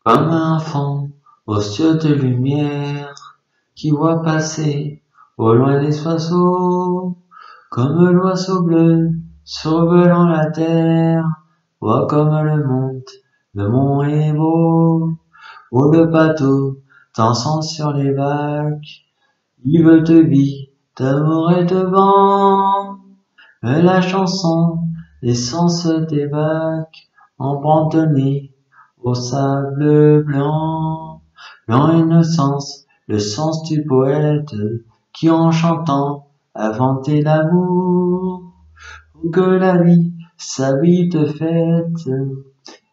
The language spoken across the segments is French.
Comme un enfant aux cieux de lumière qui voit passer au loin les oiseaux, comme l'oiseau bleu survolant la terre, vois comme le monde est beau, où le bateau dansant sur les vagues, vive de vie, d'amour et de vent, et la chanson, l'essence des vagues, abandonnée au sable blanc, blanc innocence, le sens du poète, qui en chantant inventait l'amour, que la vie s'habille de fête,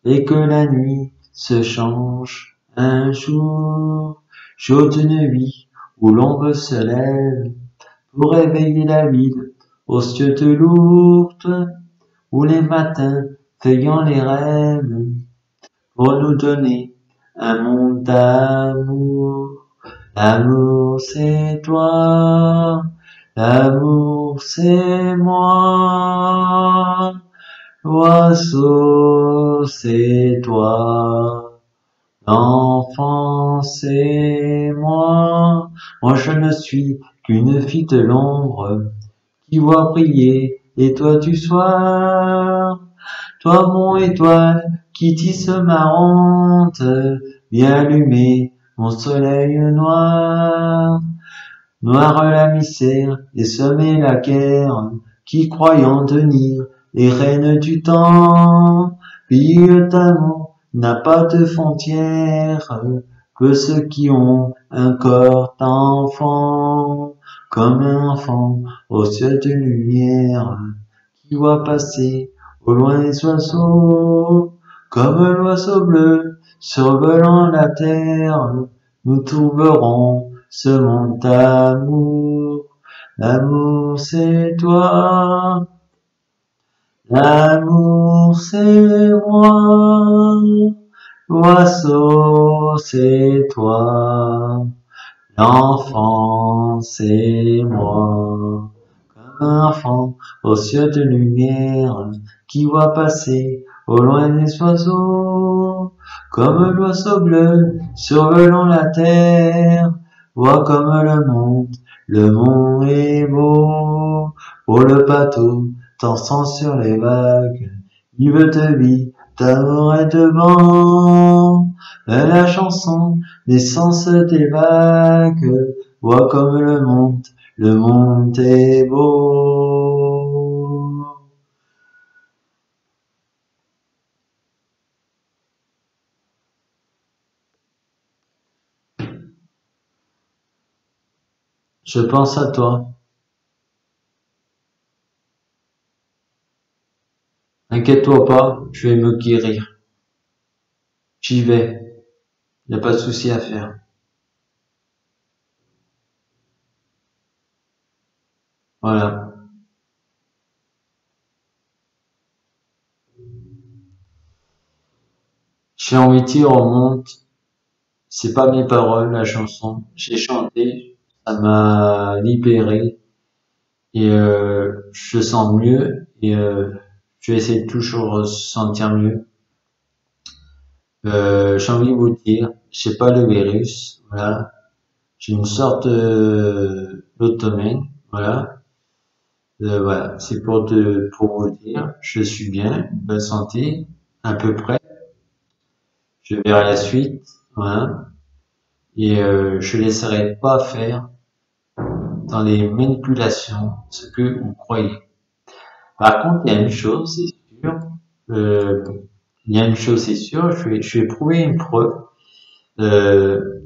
et que la nuit se change un jour, jour d'une vie où l'ombre se lève, pour réveiller la ville aux cieux de Lourdes, où les matins veillant les rêves, pour nous donner un monde d'amour. L'amour c'est toi, l'amour c'est moi, l'oiseau c'est toi, l'enfant c'est moi. Moi je ne suis qu'une fille de l'ombre qui voit briller les toits du soir. Toi mon étoile qui tisse ma honte, viens allumer mon soleil noir. Noire la misère et semer la guerre, qui croyant tenir les rênes du temps, pays d'amour n'a pas de frontières, que ceux qui ont un corps d'enfant, comme un enfant au ciel de lumière, qui voit passer au loin les oiseaux, comme l'oiseau bleu survolant la terre, nous trouverons ce monde d'amour. L'amour c'est toi, l'amour c'est moi, l'oiseau c'est toi, l'enfant c'est moi. Comme un enfant aux cieux de lumière qui voit passer au loin les oiseaux, comme l'oiseau bleu survolant la terre, vois comme le monde est beau, pour le bateau dansant sur les vagues, vive de vie, d'amour et de vent, et la chanson, l'essence des vagues, vois comme le monde est beau. Je pense à toi. Inquiète-toi pas, je vais me guérir. J'y vais. Y a pas de souci à faire. Voilà. J'ai envie de dire au monde, c'est pas mes paroles, la chanson. J'ai chanté, ça m'a libéré et je sens mieux et je vais essayer de toujours se sentir mieux. J'ai envie de vous dire, j'ai pas le virus, voilà. J'ai une sorte d'automne, voilà. Voilà, c'est pour vous dire, je suis bien, bonne santé, à peu près. Je verrai la suite, voilà. Et je laisserai pas faire dans les manipulations ce que vous croyez. Par contre, il y a une chose, c'est sûr. euh, il y a une chose, c'est sûr. Je vais prouver une preuve.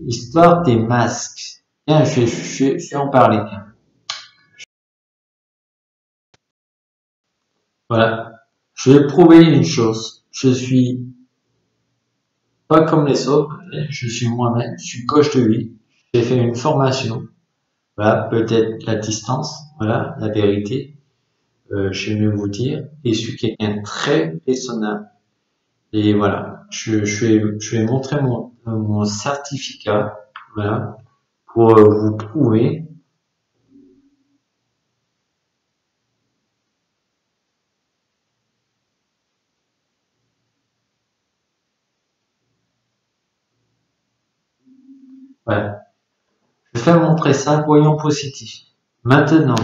Histoire des masques. Tiens, je vais en parler. Voilà. Je vais prouver une chose. Je suis pas comme les autres. Je suis moi-même. Je suis coach de vie. J'ai fait une formation. Voilà, peut-être la distance. Voilà, la vérité. Je vais vous dire. Et je suis quelqu'un de très raisonnable. Et voilà, je vais montrer mon certificat. Voilà, pour vous prouver. Voilà. Je vais montrer ça, voyons positif. Maintenant,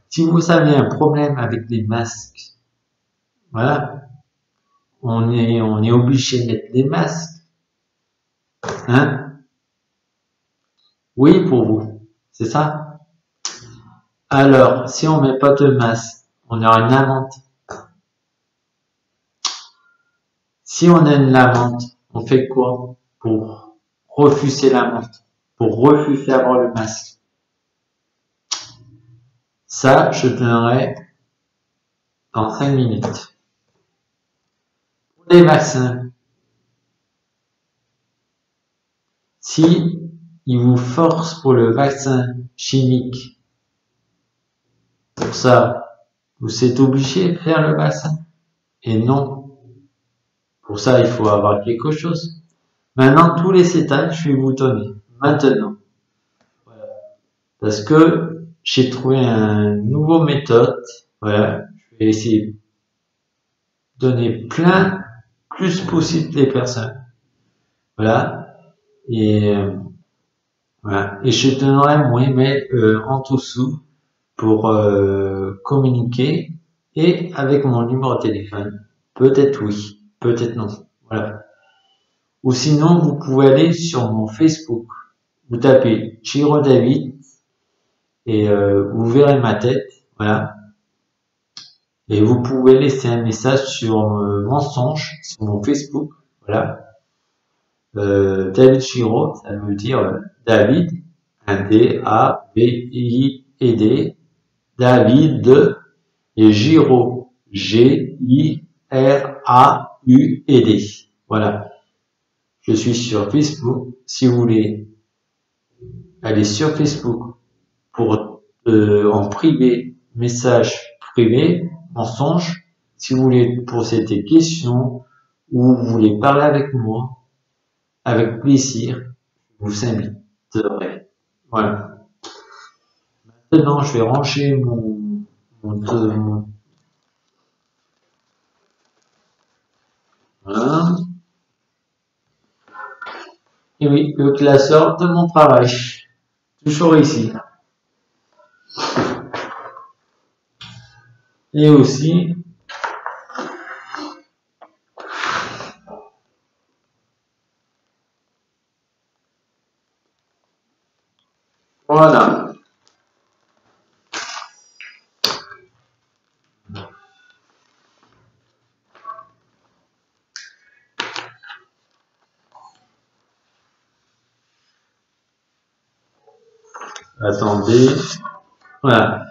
si vous avez un problème avec les masques, voilà, on est obligé de mettre des masques, hein? Oui, pour vous, c'est ça? Alors, si on met pas de masque, on aura une amende. Si on a une amende, on fait quoi pour refuser l'amende, pour refuser avoir le masque? Ça, je donnerai dans 5 minutes. Pour les vaccins, si ils vous forcent pour le vaccin chimique, pour ça, vous êtes obligé de faire le vaccin. Et non. Pour ça, il faut avoir quelque chose. Maintenant, tous les états, je vais vous donner. Maintenant. Voilà. Parce que j'ai trouvé une nouvelle méthode. Voilà. Je vais essayer de donner plus possible les personnes. Voilà. Et, voilà. Et je donnerai mon email en dessous pour communiquer et avec mon numéro de téléphone. Peut-être oui, peut-être non. Voilà. Ou sinon, vous pouvez aller sur mon Facebook. Vous tapez Giro David et vous verrez ma tête. Voilà. Et vous pouvez laisser un message sur mensonge sur mon Facebook. Voilà. David Giro, ça veut dire David, un D-A-V-I-E-D, David et Giro, G-I-R-A-U-E-D. Voilà. Je suis sur Facebook. Si vous voulez aller sur Facebook pour en privé, message privé, mensonge, si vous voulez poser des questions ou vous voulez parler avec moi, avec plaisir, je vous inviterai. Voilà. Maintenant, je vais ranger mon voilà. Et oui, le classeur de mon travail. Toujours ici. Et aussi, voilà. Attendez. Voilà.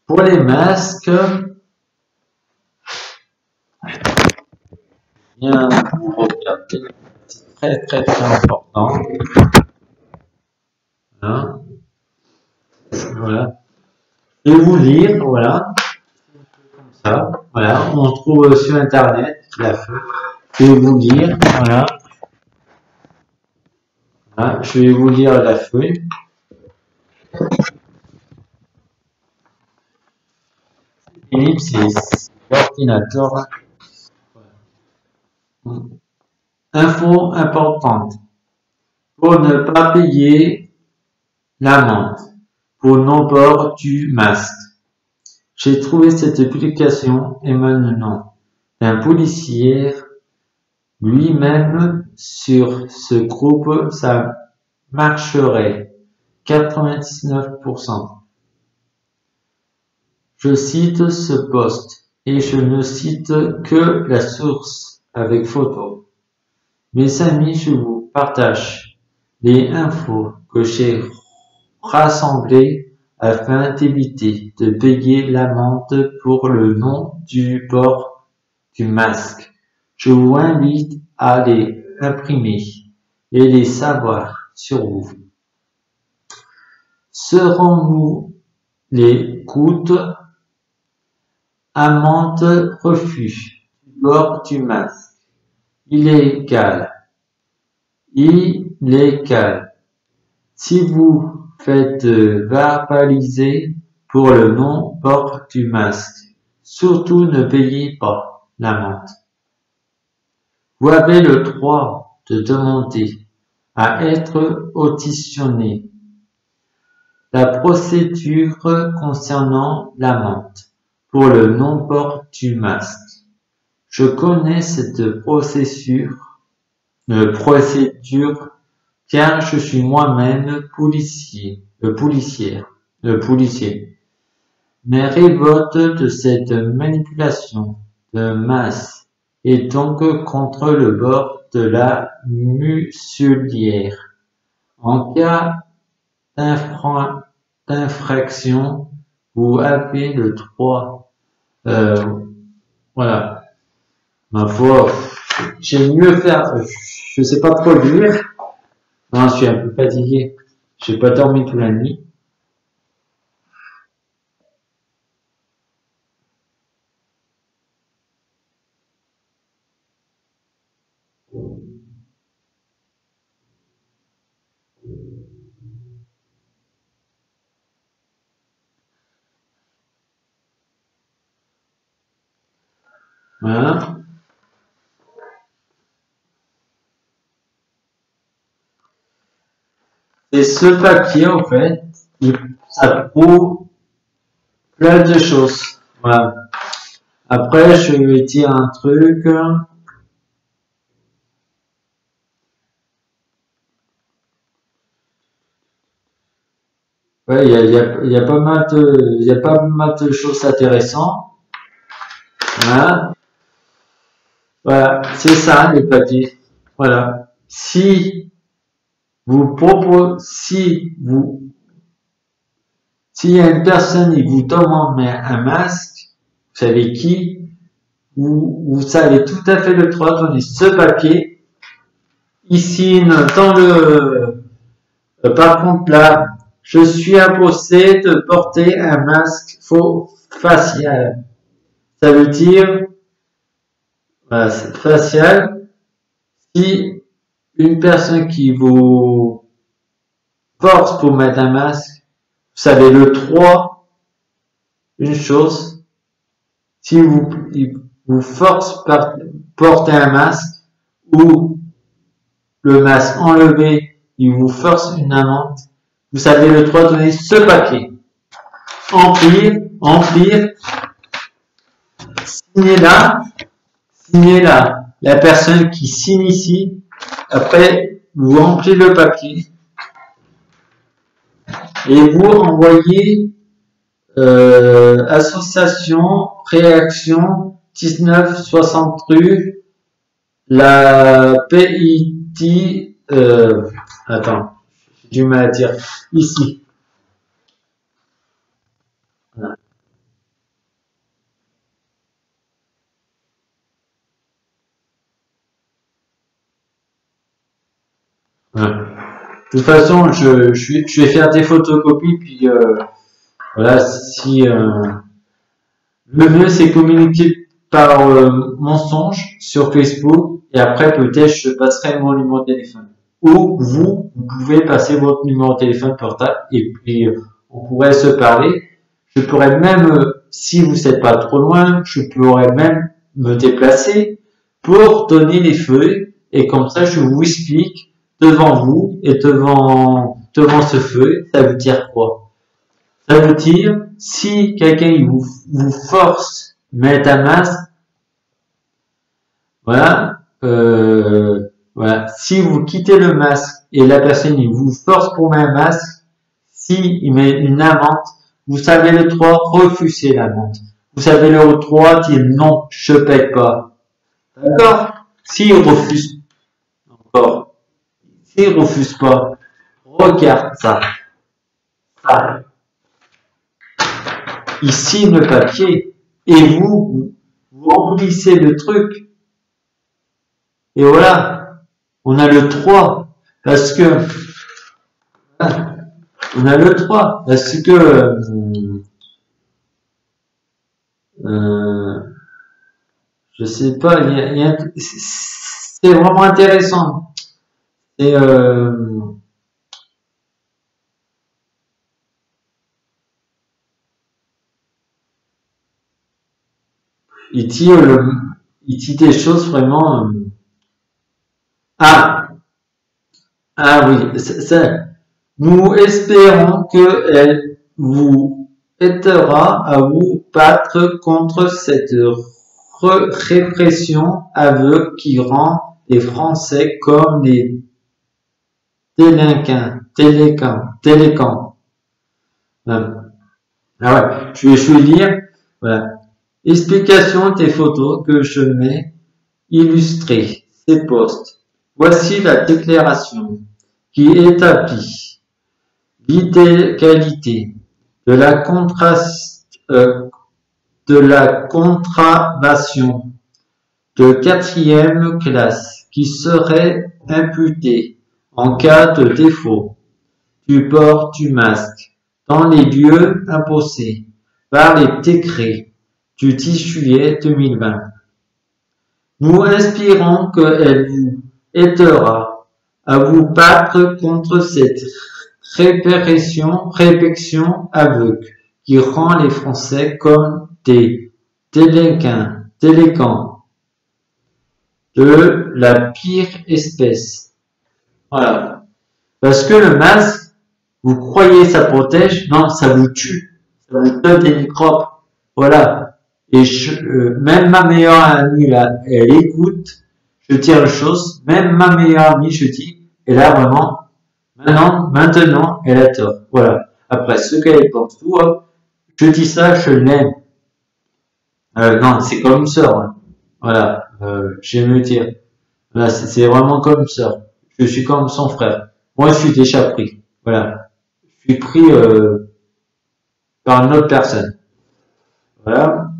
Pour les masques, bien regarder. C'est très important. Hein. Voilà. Je vais vous lire, voilà. Comme ça. Voilà. On trouve sur internet la feuille. Je vais vous lire, voilà. Voilà. Je vais vous lire la feuille. C'est l'ordinateur. Info importante. Pour ne pas payer l'amende pour non-port du masque. J'ai trouvé cette publication et maintenant un policier lui-même sur ce groupe, ça marcherait 99%. Je cite ce post et je ne cite que la source avec photo. Mes amis, je vous partage les infos que j'ai rassemblées afin d'éviter de payer l'amende pour le non du port du masque. Je vous invite à les imprimer et les savoir sur vous. Serons-nous les coûts amende refus du port du masque? Illégal. Si vous faites verbaliser pour le non-port du masque, surtout ne payez pas l'amende. Vous avez le droit de demander à être auditionné. La procédure concernant l'amende pour le non-port du masque. Je connais cette procédure car je suis moi-même policier. Mes révoltes de cette manipulation de masse est donc contre le bord de la muselière. En cas d'infraction, vous avez le droit. Voilà. Ma foi, j'aime mieux faire. Je sais pas trop lire. Non, je suis un peu fatigué. J'ai pas dormi toute la nuit. Voilà. Et ce papier, en fait, ça prouve plein de choses. Voilà. Après, je vais dire un truc. Ouais, il y a pas mal de choses intéressantes. Voilà. Voilà. C'est ça, les papiers. Voilà. S'il y a une personne et vous demande un masque, vous savez qui, vous avez tout à fait le droit de donner ce papier. Ici, dans par contre là, je suis imposé de porter un masque faux facial. Ça veut dire, voilà, c'est facial. Si une personne qui vous force pour mettre un masque, vous avez le droit, une chose, si il vous force par porter un masque ou le masque enlevé, il vous force une amende, vous avez le droit de donner ce papier. Empire, signez là. La personne qui signe ici, après, vous remplissez le papier et vous envoyez association réaction 1960 rue la PIT attends, j'ai du mal à dire ici. Voilà. Voilà. De toute façon, je vais faire des photocopies puis voilà, si le mieux c'est communiquer par mensonge sur Facebook et après peut-être je passerai mon numéro de téléphone. Ou vous pouvez passer votre numéro de téléphone portable et puis on pourrait se parler. Je pourrais même, si vous n'êtes pas trop loin, je pourrais même me déplacer pour donner les feuilles et comme ça je vous explique devant vous et devant ce feuille, ça veut dire quoi? Ça veut dire, si quelqu'un vous force à mettre un masque, voilà, voilà, si vous quittez le masque et la personne il vous force pour mettre un masque, si il met une amende, vous avez le droit de refuser l'amende. Vous avez le droit de dire non, je paye pas. D'accord? S'il refuse, encore, s'il refuse pas, regarde ça. Il signe le papier et vous remplissez le truc. Et voilà, on a le droit parce que on a le droit parce que je sais pas, c'est vraiment intéressant. Et il dit des choses vraiment. Ah, Ah oui, nous espérons qu'elle vous aidera à vous battre contre cette répression aveugle qui rend les Français comme des délinquants. Ah ouais, je vais lire. Voilà. Explication des photos que je mets illustrées. Ces posts. Voici la déclaration qui établit l'illégalité de de la contravention de quatrième classe qui serait imputée en cas de défaut du port du masque dans les lieux imposés par les décrets du 10 juillet 2020. Nous espérons qu'elle vous aidera à vous battre contre cette répression aveugle qui rend les Français comme des délinquants de la pire espèce. Voilà. Parce que le masque, vous croyez ça protège, non, ça vous tue, ça vous donne des microbes. Voilà. Et même ma meilleure amie là, elle écoute, je tire les choses, même ma meilleure amie, je dis, et là vraiment, maintenant, elle a tort. Voilà. Après, ce qu'elle pense tout, je dis ça, je l'aime. Non, c'est comme une sœur. Hein. Voilà. J'aime le dire. Voilà, c'est vraiment comme une sœur. Je suis comme son frère. Moi, je suis déjà pris. Voilà. Je suis pris par une autre personne. Voilà.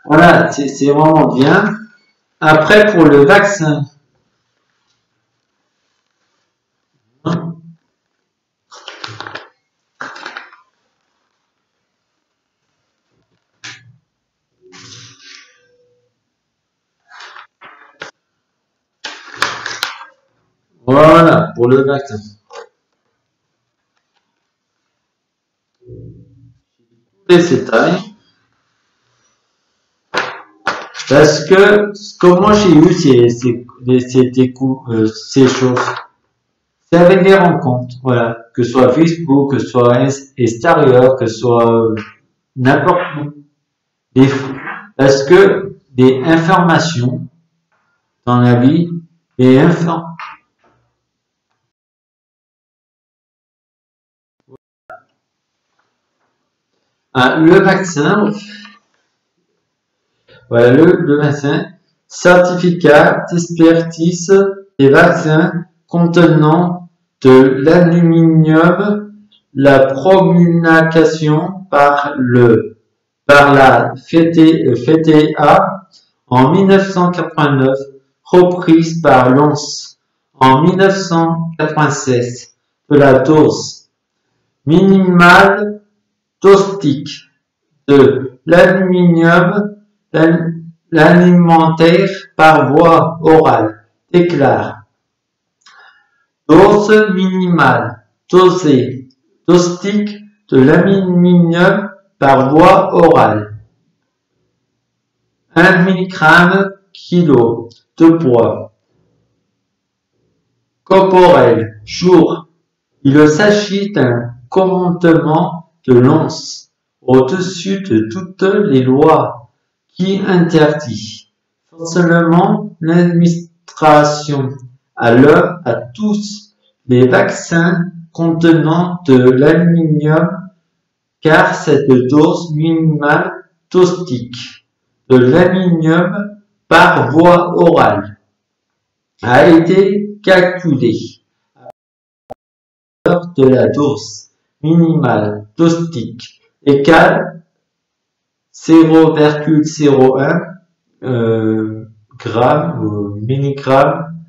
Voilà, c'est vraiment bien. Après, pour le vaccin. Voilà, pour le vaccin. Les détails. Parce que comment j'ai eu ces choses, c'est avec des rencontres, voilà, que ce soit Facebook, que ce soit extérieur, que ce soit n'importe où. Parce que des informations dans la vie, et le vaccin, voilà, le vaccin, certificat d'expertise des vaccins contenant de l'aluminium, la promulgation par la FDA en 1989, reprise par l'OMS en 1996, de la dose minimale caustique de l'aluminium l'alimentaire par voie orale, déclare dose minimale caustique de l'aluminium par voie orale, 1 mg kg de poids corporel jour. Il s'agit d'un commandement de l'OMS au-dessus de toutes les lois qui interdit forcément l'administration à tous les vaccins contenant de l'aluminium car cette dose minimale caustique de l'aluminium par voie orale a été calculée à partir de la dose minimale caustique égale 0,01 grammes ou milligrammes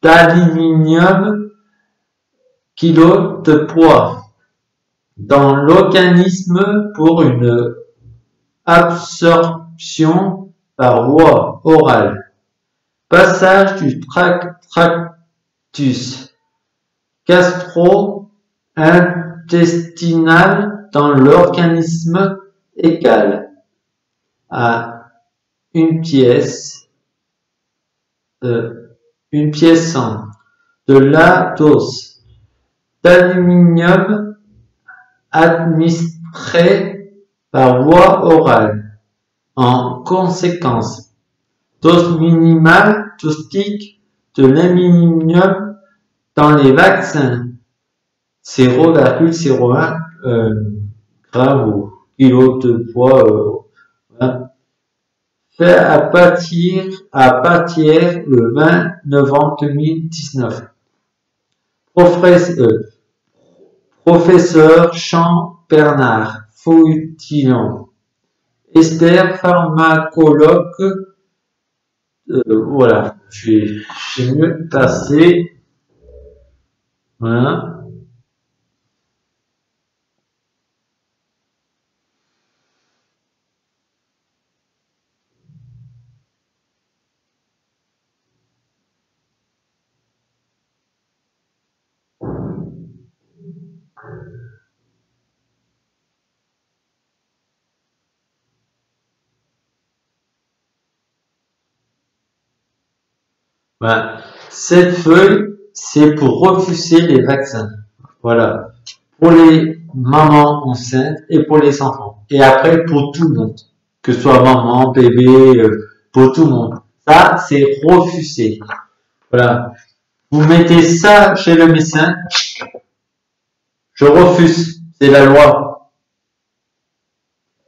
d'aluminium kilo de poids dans l'organisme pour une absorption par voie orale. Passage du tractus gastro-intestinal dans l'organisme égal à une pièce, une pièce en de la dose d'aluminium administrée par voie orale. En conséquence, dose minimale toxique de l'aluminium dans les vaccins, 0,01 grammes au kilo de poids. Fait à partir le 20 novembre 2019. Professeur Jean-Bernard Fouillon, expert pharmacologue, voilà, j'ai mieux passé, voilà. Voilà. Cette feuille, c'est pour refuser les vaccins. Voilà. Pour les mamans enceintes et pour les enfants. Et après, pour tout le monde. Que ce soit maman, bébé, pour tout le monde. Ça, c'est refusé. Voilà. Vous mettez ça chez le médecin. Je refuse. C'est la loi.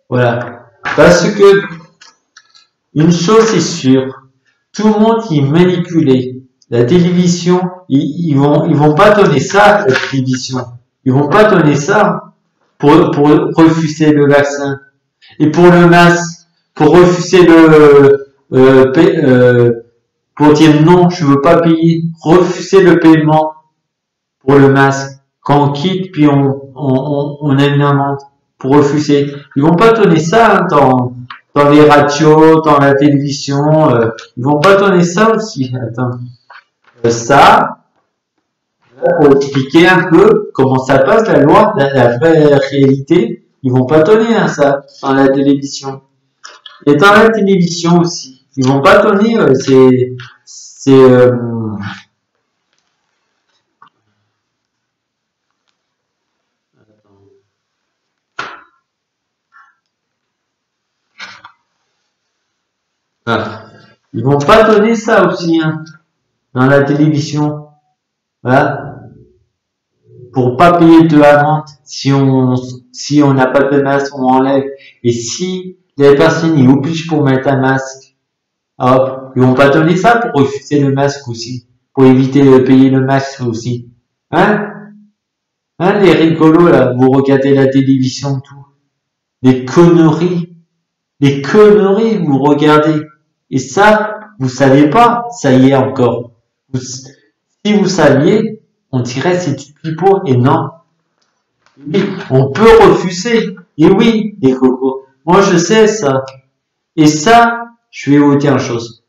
Voilà. Parce que, une chose est sûre. Tout le monde y est manipulé. La télévision, ils vont pas donner ça à la télévision. Ils vont pas donner ça pour refuser le vaccin. Et pour le masque, pour refuser pour dire non, je veux pas payer, refuser le paiement pour le masque. Quand on quitte, puis on a une amende pour refuser. Ils vont pas donner ça dans les radios, dans la télévision. Ils vont pas donner ça aussi. Attends. Ça, pour expliquer un peu comment ça passe la loi, la vraie réalité, ils vont pas donner ça dans la télévision. Et dans la télévision aussi, ils vont pas donner ils vont pas donner ça aussi dans la télévision. Voilà. Pour pas payer de amende si on n'a pas de masque, on enlève. Et si les personnes y obligent pour mettre un masque, hop, ils vont pas donner ça pour refuser le masque aussi, pour éviter de payer le masque aussi. Hein, les rigolos là, vous regardez la télévision tout, les conneries vous regardez. Et ça, vous savez pas, ça y est encore. Si vous saviez, on dirait c'est du pipeau, et non. Oui, on peut refuser. Et oui, les cocos. Moi, je sais ça. Et ça, je vais vous dire une chose.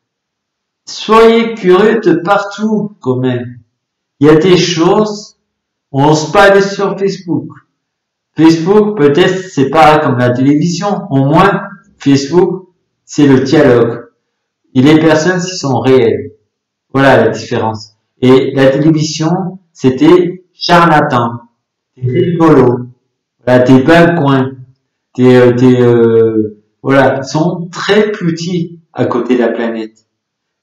Soyez curieux de partout, quand même. Il y a des choses, on n'ose pas aller sur Facebook. Facebook, peut-être, c'est pas comme la télévision. Au moins, Facebook, c'est le dialogue. Et les personnes, qui sont réelles. Voilà la différence. Et la télévision, c'était charlatan. T'es rigolo. Voilà, t'es pingouin. Voilà, ils sont très petits à côté de la planète.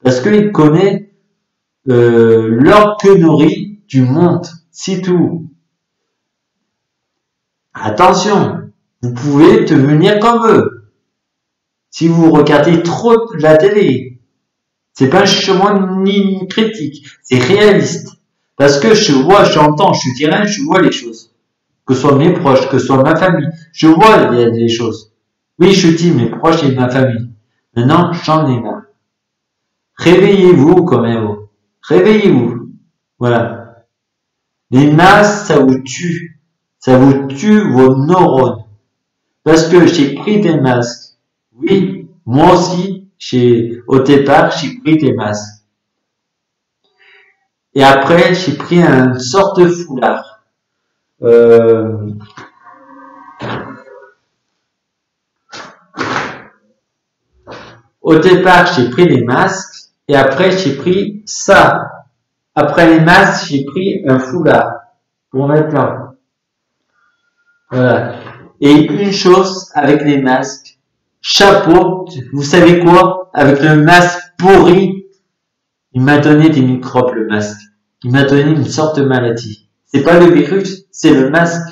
Parce qu'ils connaissent, leur connerie du monde. C'est tout. Attention. Vous pouvez devenir comme eux. Si vous regardez trop la télé. C'est pas un jugement ni une critique. C'est réaliste. Parce que je vois, j'entends, je dirais, je vois les choses. Que ce soit mes proches, que ce soit ma famille. Je vois il y a des choses. Oui, je dis mes proches et ma famille. Maintenant, j'en ai marre. Réveillez-vous quand même. Réveillez-vous. Voilà. Les masques, ça vous tue. Ça vous tue vos neurones. Parce que j'ai pris des masques. Oui, moi aussi, au départ, j'ai pris des masques. Et après, j'ai pris une sorte de foulard. Au départ, j'ai pris les masques et après, j'ai pris ça. Après les masques, j'ai pris un foulard pour mettre là. Voilà. Et une chose avec les masques, chapeau, vous savez quoi? Avec le masque pourri, il m'a donné des microbes, le masque. Il m'a donné une sorte de maladie. C'est pas le virus, c'est le masque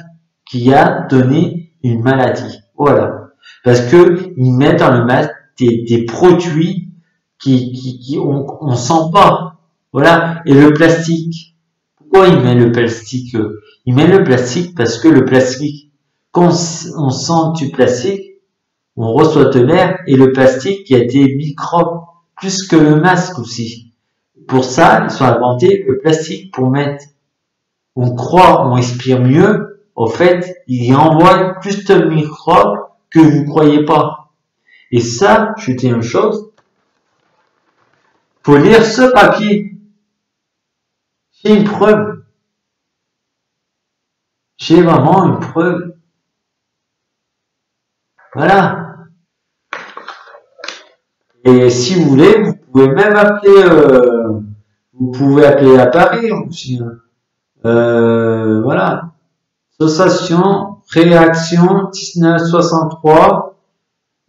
qui a donné une maladie. Voilà. Parce que ils mettent dans le masque des produits qui on sent pas. Voilà. Et le plastique. Pourquoi ils mettent le plastique? Ils mettent le plastique parce que le plastique, quand on sent du plastique, on reçoit de l'air et le plastique, il y a des microbes plus que le masque aussi. Pour ça, ils ont inventé le plastique pour mettre. On croit, on respire mieux. Au fait, il y envoie plus de microbes que vous croyez pas. Et ça, je dis une chose. Faut lire ce papier. J'ai une preuve. J'ai vraiment une preuve. Voilà. Et si vous voulez, vous pouvez même appeler, vous pouvez appeler à Paris aussi. Voilà. Association Réaction 1963,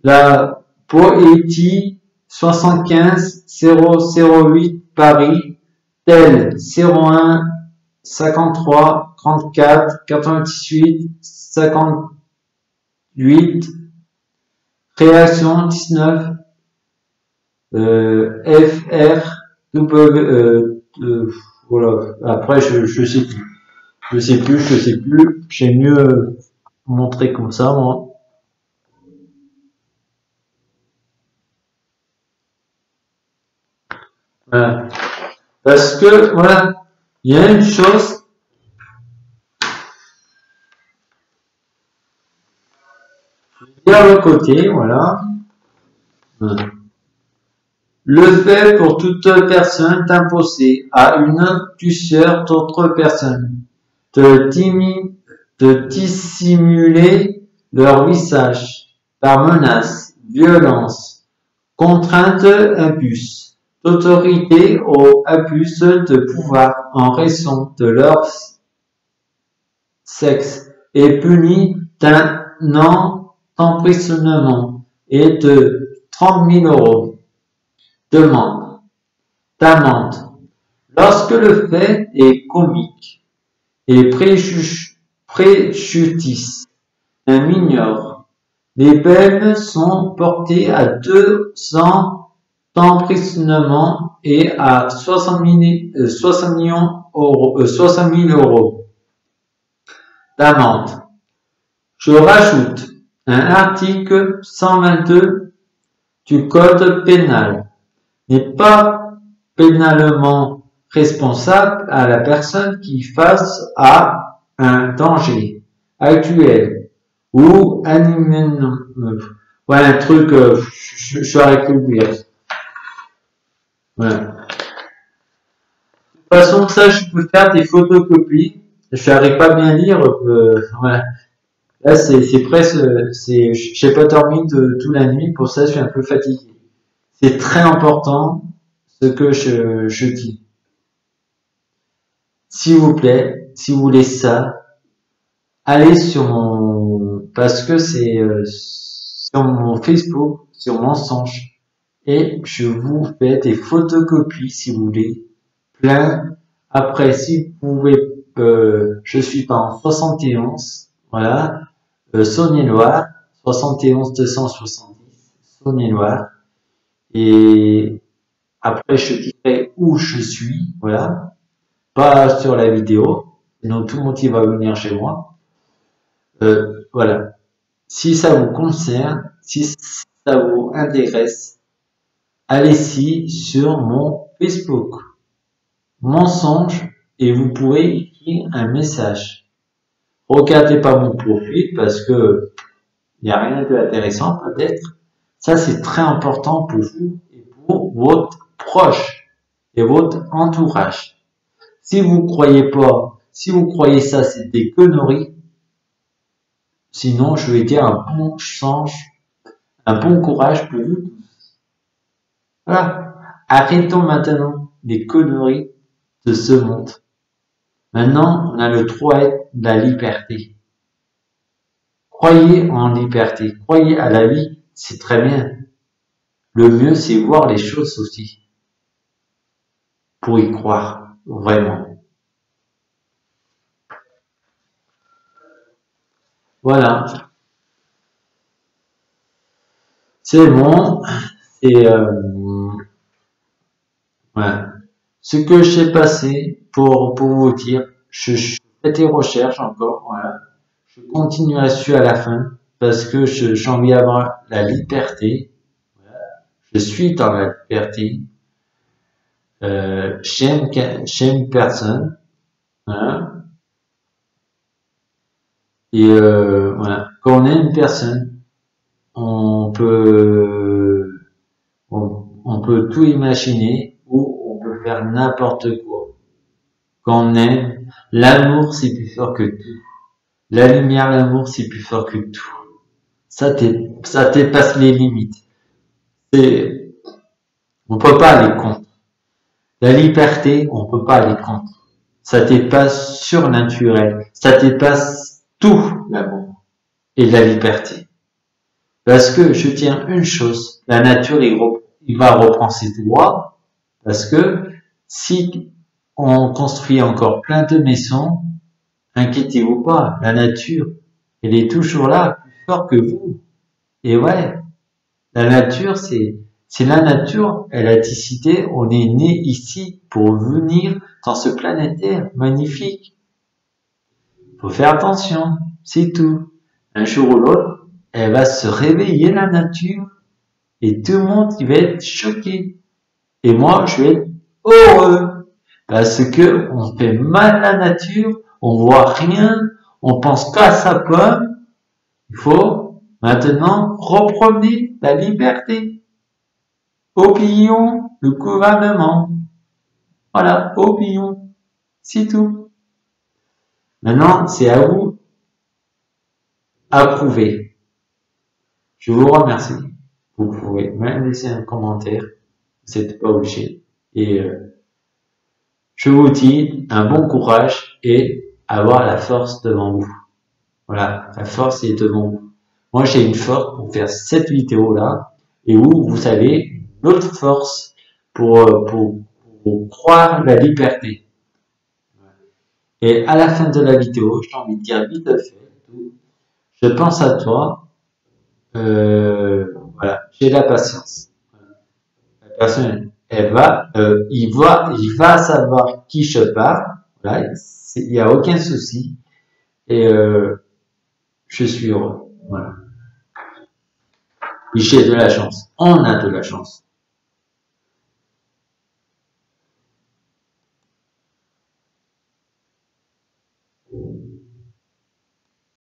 la Poétie 75 008 Paris, tel 01 53 34 98 58, Réaction 19 FR voilà. Après je sais plus. Je sais plus. J'ai mieux montré comme ça, moi. Voilà. Parce que, voilà, il y a une chose. Je vais dire le côté, voilà. Le fait pour toute personne d'imposer à une plusieurs d'autres personnes de dissimuler leur visage par menace, violence, contrainte, abus d'autorité ou abus de pouvoir en raison de leur sexe est puni d'un an d'emprisonnement et de 30 000 euros d'amende. Lorsque le fait est comique et préjudice un mineur, les peines sont portées à 2 ans d'emprisonnement et à 60 000 euros d'amende. Je rajoute un article 122 du Code pénal n'est pas pénalement responsable à la personne qui face à un danger actuel ou un truc, je vais arrêter de dire. Voilà. De toute façon, ça, je peux faire des photocopies. Je n'arrive pas à bien lire. Voilà. Là, c'est presque, j'ai pas dormi toute la nuit. Pour ça, je suis un peu fatigué. C'est très important ce que je dis. S'il vous plaît, si vous voulez ça, allez sur parce que c'est sur mon Facebook, sur Mensonge, et je vous fais des photocopies si vous voulez, plein. Après, si vous pouvez, je suis pas en 71, voilà, Saône-et-Loire, 71 270, Saône-et-Loire, et après je dirai où je suis, voilà, pas sur la vidéo, sinon tout le monde qui va venir chez moi. Voilà. Si ça vous concerne, si ça vous intéresse, allez-y sur mon Facebook, Mensonge, et vous pourrez écrire un message. Regardez pas mon profil parce que il n'y a rien d'intéressant peut-être. Ça c'est très important pour vous et pour votre proche et votre entourage. Si vous croyez pas, si vous croyez ça c'est des conneries, sinon je vais dire un bon courage pour vous tous. Voilà. Arrêtons maintenant les conneries de ce monde. Maintenant, on a le droit de la liberté. Croyez en liberté, croyez à la vie, c'est très bien. Le mieux, c'est voir les choses aussi, pour y croire, vraiment. Voilà, c'est bon. Et voilà. Ce que j'ai passé pour vous dire, je fais des recherches encore, voilà. Je continuerai dessus à la fin, parce que j'ai envie d'avoir la liberté. Je suis dans la liberté. J'aime personne, hein, et voilà. Quand on aime personne, on peut, on peut tout imaginer ou on peut faire n'importe quoi. Quand on aime, l'amour c'est plus fort que tout. La lumière, l'amour c'est plus fort que tout. Ça dépasse les limites. C'est, on peut pas aller contre. La liberté, on peut pas aller contre. Ça dépasse surnaturel. Ça dépasse tout l'amour et la liberté. Parce que je tiens une chose, la nature, il va reprendre ses droits, parce que si on construit encore plein de maisons, inquiétez-vous pas, la nature, elle est toujours là, plus fort que vous. Et ouais, la nature, c'est la nature, elle a décidé, on est né ici pour venir dans ce planétaire magnifique. Faut faire attention, c'est tout. Un jour ou l'autre, elle va se réveiller la nature et tout le monde il va être choqué. Et moi, je vais être heureux parce que on fait mal à la nature, on voit rien, on pense qu'à sa pomme. Il faut maintenant reprendre la liberté. Oublions le gouvernement. Voilà, oublions. C'est tout. Maintenant, c'est à vous approuver. Je vous remercie. Vous pouvez même laisser un commentaire. Vous n'êtes pas obligé. Et je vous dis un bon courage et avoir la force devant vous. Voilà, la force est devant vous. Moi, j'ai une force pour faire cette vidéo-là et vous avez une autre force pour croire la liberté. Et à la fin de la vidéo, j'ai envie de dire vite fait, je pense à toi, voilà, j'ai la patience. La personne, il va savoir qui je parle, voilà, il n'y a aucun souci, et je suis heureux, voilà. Et j'ai de la chance, on a de la chance.